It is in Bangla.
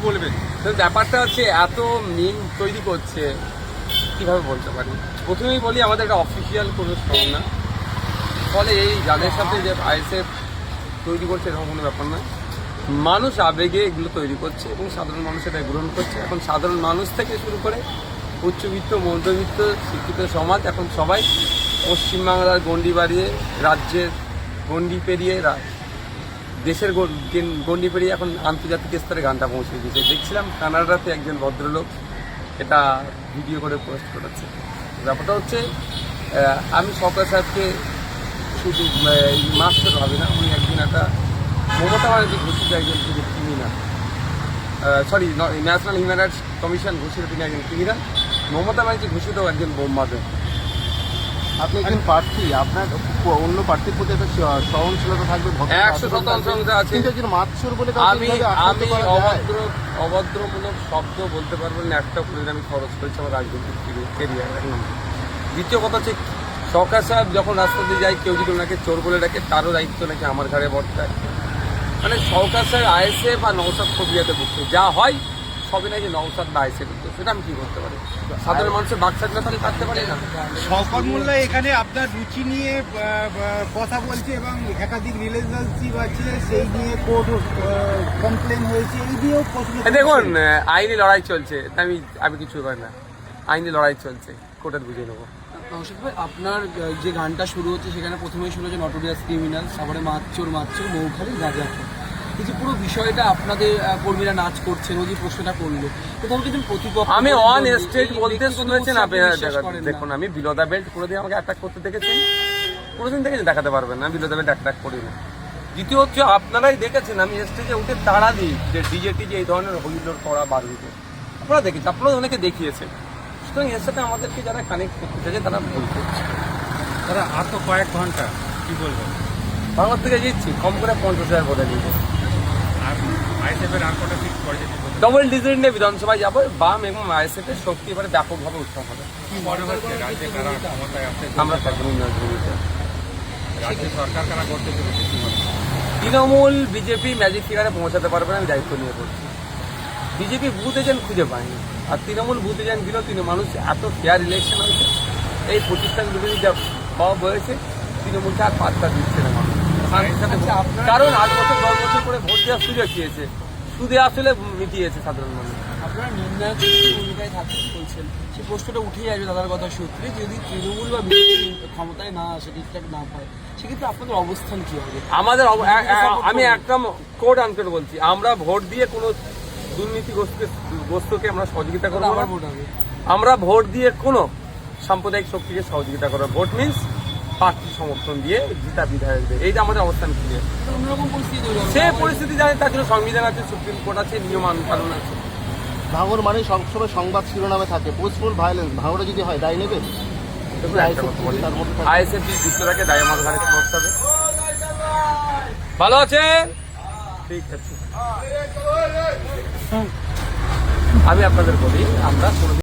বলবেন? ব্যাপারটা হচ্ছে এত মিম তৈরি করছে, কিভাবে বলতে পারি। প্রথমেই বলি আমাদের একটা অফিসিয়াল কোনো সং না, ফলে এই যাদের সাথে যে আইএসএফ তৈরি করছে এরকম কোনো ব্যাপার নয়। মানুষ আবেগে এগুলো তৈরি করছে এবং সাধারণ মানুষ এটা গ্রহণ করছে। এখন সাধারণ মানুষ থেকে শুরু করে উচ্চবিত্ত, মধ্যবিত্ত, শিক্ষিত সমাজ এখন সবাই পশ্চিমবাংলার গণ্ডি বাড়িয়ে, রাজ্যের গণ্ডি পেরিয়ে, দেশের গণ্ডি পেরিয়ে এখন আন্তর্জাতিক স্তরে গানটা পৌঁছে দিয়েছে। দেখছিলাম কানাডাতে একজন ভদ্রলোক এটা ভিডিও করে পোস্ট করেছে। ব্যাপারটা হচ্ছে আমি সরকার সাহেবকে শুধু মাত্র ভাবি না, উনি একজন একটা মমতা ব্যানার্জি ঘোষিত একজন criminal, sorry national human rights commission ঘোষিত তিনি একজন ক্রিমিনাল, মমতা ব্যানার্জি ঘোষিত একজন বোমবাদক। আপনি একজন প্রার্থী, আপনার অন্য প্রার্থীর প্রতি একটা সহনশীলতা থাকবে, 100% আছে। কিন্তু একজন মাতসুর বলে আমি অভদ্রমূলক শব্দ বলতে পারবো না একটা করে আমি খরচ করেছি আমার রাজনৈতিক কেরিয়ার। এক নম্বর। দ্বিতীয় কথা হচ্ছে সরকার সাহেব যখন রাস্তা দিয়ে যায়, কেউ যদি ওনাকে চোর বলে ডাকে তারও দায়িত্ব নাকি আমার ঘাড়ে বর্তায়। মানে সরকার সাহেব আইএসএফ আর নওশাদ প্রক্রিয়াতে বুঝছে যা হয় সবই নাকি নওশাদ বা আইএসএফ, সেটা আমি কি করতে পারি? সাধারণ মানুষের বাক স্বাধীনতা থাকতে পারি না। শওকত মোল্লা এখানে আপনার রুচি নিয়ে কথা বলছে এবং একাধিক রিলেশনশিপ আছে, সেই নিয়ে কোর্ট কমপ্লেন হয়েছে, এই দিয়েও দেখুন আইনি লড়াই চলছে, আমি কিছু করি না, আইনি লড়াই চলছে, কোর্টের বুঝিয়ে নেবো। নওশাদ ভাই, আপনার যে গানটা শুরু হচ্ছে সেখানে প্রথমেই শুরু হচ্ছে নটোরিয়াস ক্রিমিনাল, তারপরে মাতচোর মৌখালি গাঁজা। এই যে পুরো বিষয়টা আপনাদের কর্মীরা নাচ করছেন, ওই যে প্রশ্নটা করলো, কোথাও কিন্তু প্রতিপক্ষ আমি অন স্টেজ বলতে শুনেছেন আপনি। দেখুন আমি বিলো দ্য বেল্ট করে দিয়ে আমাকে অ্যাটাক করতে দেখেছেন, কোনোদিন দেখেছেন? দেখাতে পারবেন না, বিলো দ্য বেল্ট অ্যাটাক করি না। দ্বিতীয় হচ্ছে আপনারাই দেখেছেন আমি স্টেজে উঠে তাড়া দিই যে ডিজেটি যে এই ধরনের হইলোর করা বারুদে, আপনারা দেখেছেন, আপনারা অনেকে দেখিয়েছেন। সুতরাং এর সাথে আমাদেরকে যারা কানেক্ট করতে চাইছে তারা ভুল করছে। তারা আর তো কয়েক ঘন্টা কি বলবেন? বাংলার থেকে দিচ্ছি কম করে 50,000 ভোটে নিয়ে ডবল ডিজিট নিয়ে বিধানসভায় যাবো। বাম এবং আইএসএফ এর শক্তি এবারে ব্যাপকভাবে উত্থান হবে। আমরা তৃণমূল বিজেপি ম্যাজিক ফিগারে পৌঁছাতে পারবে না, আমি দায়িত্ব নিয়ে পড়ছি। বিজেপি বুথ এজেন্ট খুঁজে পায়নি, আর তৃণমূল বুথ এজেন্ট দিল। মানুষ এত ফেয়ার ইলেকশন হয়েছে, এই প্রতিষ্ঠানগুলো যা সব হয়েছে, তৃণমূলকে আর পাত্তা দিচ্ছে না মানুষ। কারণ 8 বছর 10 বছর করে ভোট দেওয়ার সুযোগ পেয়েছে, সুদে আসলে মিটিয়েছে সাধারণ মানুষ। আপনারা নির্ণায়ক ভূমিকায় থাকতে বলছেন, সেই প্রশ্নটা উঠেই আসবে দাদার কথা সূত্রে, যদি তৃণমূল বা বিজেপি ক্ষমতায় না আসে, ঠিকঠাক না পায়, সেক্ষেত্রে আপনাদের অবস্থান কি হবে? আমাদের আমি একদম কোড আনকোড বলছি, আমরা ভোট দিয়ে কোনো দুর্নীতিগ্রস্তকে আমরা সহযোগিতা করবো না। আমরা ভোট দিয়ে কোনো সাম্প্রদায়িক শক্তিকে সহযোগিতা করবো। ভোট মিনস প্রার্থী সমর্থন দিয়ে জিতা বিধায়কদের, এইটা আমাদের অবস্থান ক্লিয়ার। অন্যরকম পরিস্থিতি, সে পরিস্থিতি জানে, তার জন্য সংবিধান আছে, সুপ্রিম কোর্ট আছে, নিয়ম পালন আছে। ভাঙর মানে সবসময় সংবাদ শিরোনামে থাকে, পোস্টফুল ভায়োলেন্স, ভাঙড়ে যদি হয় দায় নেবে? আইএসএফ যুক্তরাকে দায় আমার ঘাড়ে করতে হবে। ভালো আছেন? ঠিক আছে, আমি আপনাদের বলি আমরা